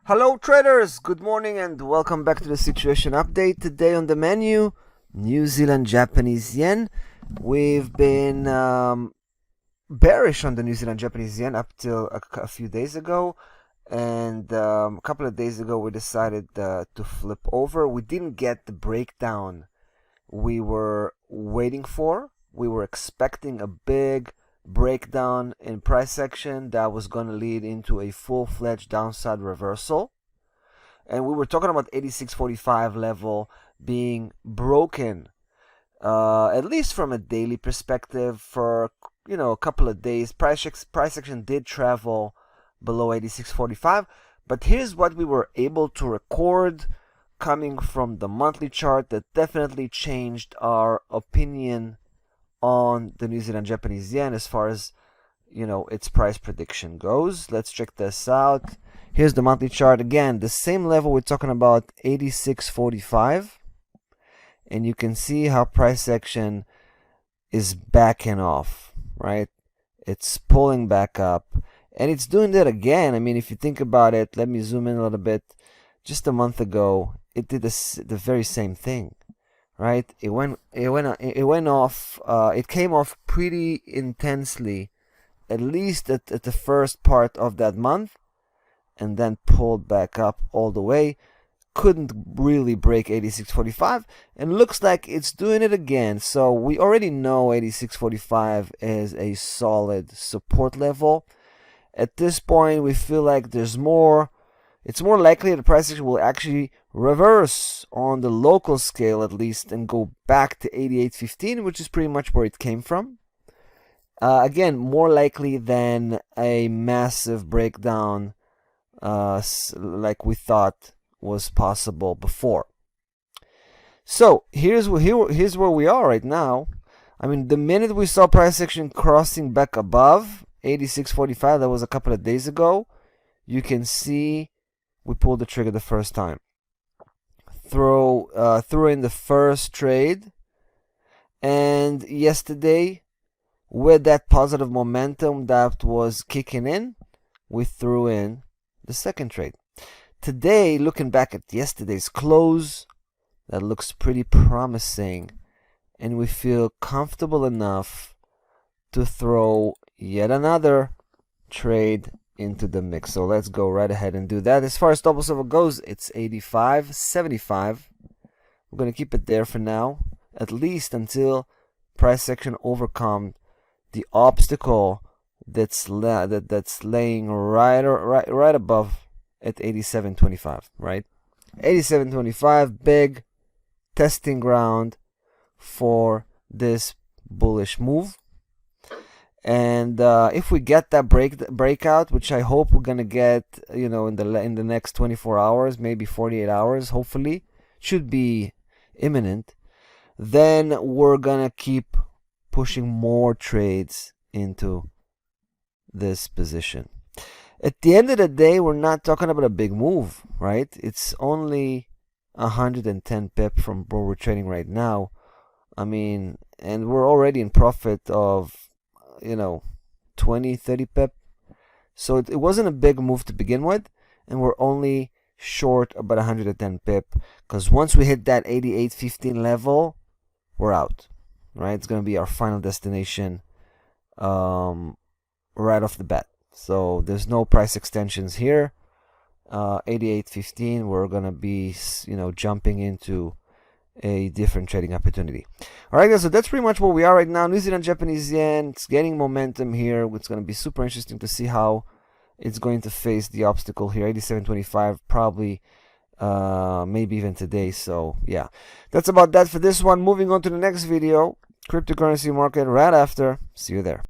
Hello traders, good morning and welcome back to the situation update. Today on the menu, New Zealand Japanese yen. We've been bearish on the New Zealand Japanese yen up till a few days ago, and a couple of days ago we decided to flip over. We didn't get the breakdown we were waiting for. We were expecting a big breakdown in price action that was going to lead into a full-fledged downside reversal, and we were talking about 86.45 level being broken, at least from a daily perspective. For a couple of days price action did travel below 86.45, but here's what we were able to record coming from the monthly chart that definitely changed our opinion on the New Zealand Japanese yen as far as its price prediction goes. Let's check this out. Here's the monthly chart again, the same level we're talking about, 86.45, and you can see how price action is backing off, right? It's pulling back up, and it's doing that again. I mean, if you think about it, let me zoom in a little bit. Just a month ago it did the very same thing, right? It went off. It came off pretty intensely, at least at the first part of that month, and then pulled back up all the way. Couldn't really break 86.45, and looks like it's doing it again. So we already know 86.45 is a solid support level. At this point, we feel like there's more. It's more likely the price action will actually reverse on the local scale at least and go back to 88.15, which is pretty much where it came from. Again, more likely than a massive breakdown like we thought was possible before. So here's where we are right now. I mean, the minute we saw price action crossing back above 86.45, that was a couple of days ago, you can see we pulled the trigger the first time. Threw in the first trade, and yesterday, with that positive momentum that was kicking in, we threw in the second trade. Today, looking back at yesterday's close, that looks pretty promising, and we feel comfortable enough to throw yet another trade into the mix. So let's go right ahead and do that. As far as stop silver goes, it's 85.75. We're going to keep it there for now, at least until price action overcome the obstacle that's laying right above at 87.25, right? 87.25, big testing ground for this bullish move. And if we get that breakout, which I hope we're gonna get, in the next 24 hours, maybe 48 hours, hopefully, should be imminent, then we're gonna keep pushing more trades into this position. At the end of the day, we're not talking about a big move, right? It's only 110 pip from where we're trading right now. I mean, and we're already in profit of 20-30 pip. So it wasn't a big move to begin with, and we're only short about 110 pip, because once we hit that 88.15 level, we're out, right? It's going to be our final destination right off the bat. So there's no price extensions here. 88.15, we're going to be jumping into a different trading opportunity. All right, guys, so that's pretty much where we are right now. New Zealand Japanese yen, it's getting momentum here. It's going to be super interesting to see how it's going to face the obstacle here. 87.25 probably, maybe even today. So yeah, that's about that for this one. Moving on to the next video, cryptocurrency market right after. See you there.